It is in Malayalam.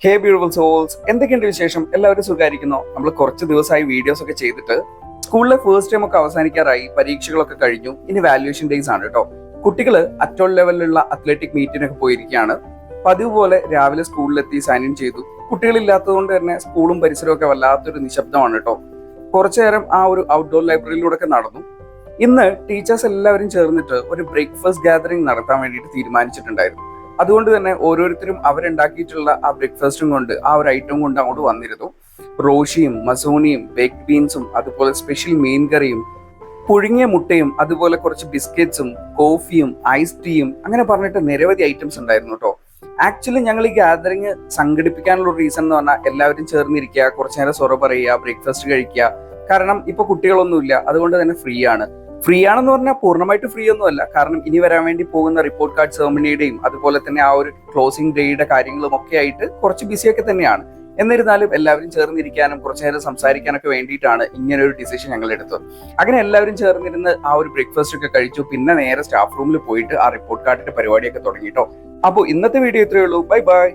ഹേ ബ്യൂട്ടിഫുൾ സോൾസ്, എന്തൊക്കെയുണ്ട് വിശേഷം? എല്ലാവരും സുഖമായിരിക്കുന്നോ? നമ്മൾ കുറച്ച് ദിവസമായി വീഡിയോസ് ഒക്കെ ചെയ്തിട്ട് സ്കൂളിലെ ഫസ്റ്റ് ടൈം ഒക്കെ അവസാനിക്കാറായി, പരീക്ഷകളൊക്കെ കഴിഞ്ഞു. ഇനി വാല്യുവേഷൻ ഡേയ്സ് ആണ് കേട്ടോ. കുട്ടികൾ അറ്റോൾ ലെവലിലുള്ള അത്ലറ്റിക് മീറ്റിനൊക്കെ പോയിരിക്കുകയാണ്. പതിവ് പോലെ രാവിലെ സ്കൂളിലെത്തി സൈൻ ഇൻ ചെയ്തു. കുട്ടികളില്ലാത്തതുകൊണ്ട് തന്നെ സ്കൂളും പരിസരവും ഒക്കെ വല്ലാത്തൊരു നിശബ്ദമാണ് കേട്ടോ. കുറച്ചു നേരം ആ ഒരു ഔട്ട്ഡോർ ലൈബ്രറിയിലൂടെ ഒക്കെ നടന്നു. ഇന്ന് ടീച്ചേഴ്സ് എല്ലാവരും ചേർന്നിട്ട് ഒരു ബ്രേക്ക്ഫാസ്റ്റ് ഗാദറിംഗ് നടത്താൻ വേണ്ടിയിട്ട് തീരുമാനിച്ചിട്ടുണ്ടായിരുന്നു. അതുകൊണ്ട് തന്നെ ഓരോരുത്തരും അവരുണ്ടാക്കിയിട്ടുള്ള ആ ബ്രേക്ക്ഫാസ്റ്റും കൊണ്ട്, ആ ഒരു ഐറ്റം കൊണ്ട് അങ്ങോട്ട് വന്നിരുന്നു. റോഷിയും മസൂണിയും ബേക്ക്ഡ് ബീൻസും അതുപോലെ സ്പെഷ്യൽ മീൻ കറിയും പുഴുങ്ങിയ മുട്ടയും അതുപോലെ കുറച്ച് ബിസ്ക്കറ്റ്സും കോഫിയും ഐസ് ടീയും അങ്ങനെ പറഞ്ഞിട്ട് നിരവധി ഐറ്റംസ് ഉണ്ടായിരുന്നു കേട്ടോ. ആക്ച്വലി ഞങ്ങൾ ഈ ഗാദറിങ് സംഘടിപ്പിക്കാനുള്ള റീസൺ എന്ന് പറഞ്ഞാൽ എല്ലാവരും ചേർന്നിരിക്കുക, കുറച്ചു നേരം സൊറ പറയുക, ബ്രേക്ക്ഫാസ്റ്റ് കഴിക്കുക. കാരണം ഇപ്പൊ കുട്ടികളൊന്നുമില്ല, അതുകൊണ്ട് തന്നെ ഫ്രീ ആണ്. ഫ്രീ ആണെന്ന് പറഞ്ഞാൽ പൂർണ്ണമായിട്ട് ഫ്രീ ഒന്നും അല്ല. കാരണം ഇനി വരാൻ വേണ്ടി പോകുന്ന റിപ്പോർട്ട് കാർഡ് സെറമണിയുടെയും അതുപോലെ തന്നെ ആ ഒരു ക്ലോസിംഗ് ഡേയുടെ കാര്യങ്ങളും ഒക്കെ ആയിട്ട് കുറച്ച് ബിസിയൊക്കെ തന്നെയാണ്. എന്നിരുന്നാലും എല്ലാവരും ചേർന്നിരിക്കാനും കുറച്ചു നേരം സംസാരിക്കാനൊക്കെ വേണ്ടിയിട്ടാണ് ഇങ്ങനെ ഒരു ഡിസിഷൻ ഞങ്ങൾ എടുത്തത്. അങ്ങനെ എല്ലാവരും ചേർന്നിരുന്ന് ആ ഒരു ബ്രേക്ക്ഫാസ്റ്റ് ഒക്കെ കഴിച്ചു. പിന്നെ നേരെ സ്റ്റാഫ് റൂമിൽ പോയിട്ട് ആ റിപ്പോർട്ട് കാർഡിന്റെ പരിപാടിയൊക്കെ തുടങ്ങിട്ടോ. അപ്പോൾ ഇന്നത്തെ വീഡിയോ ഇത്രയേ ഉള്ളൂ. Bye bye.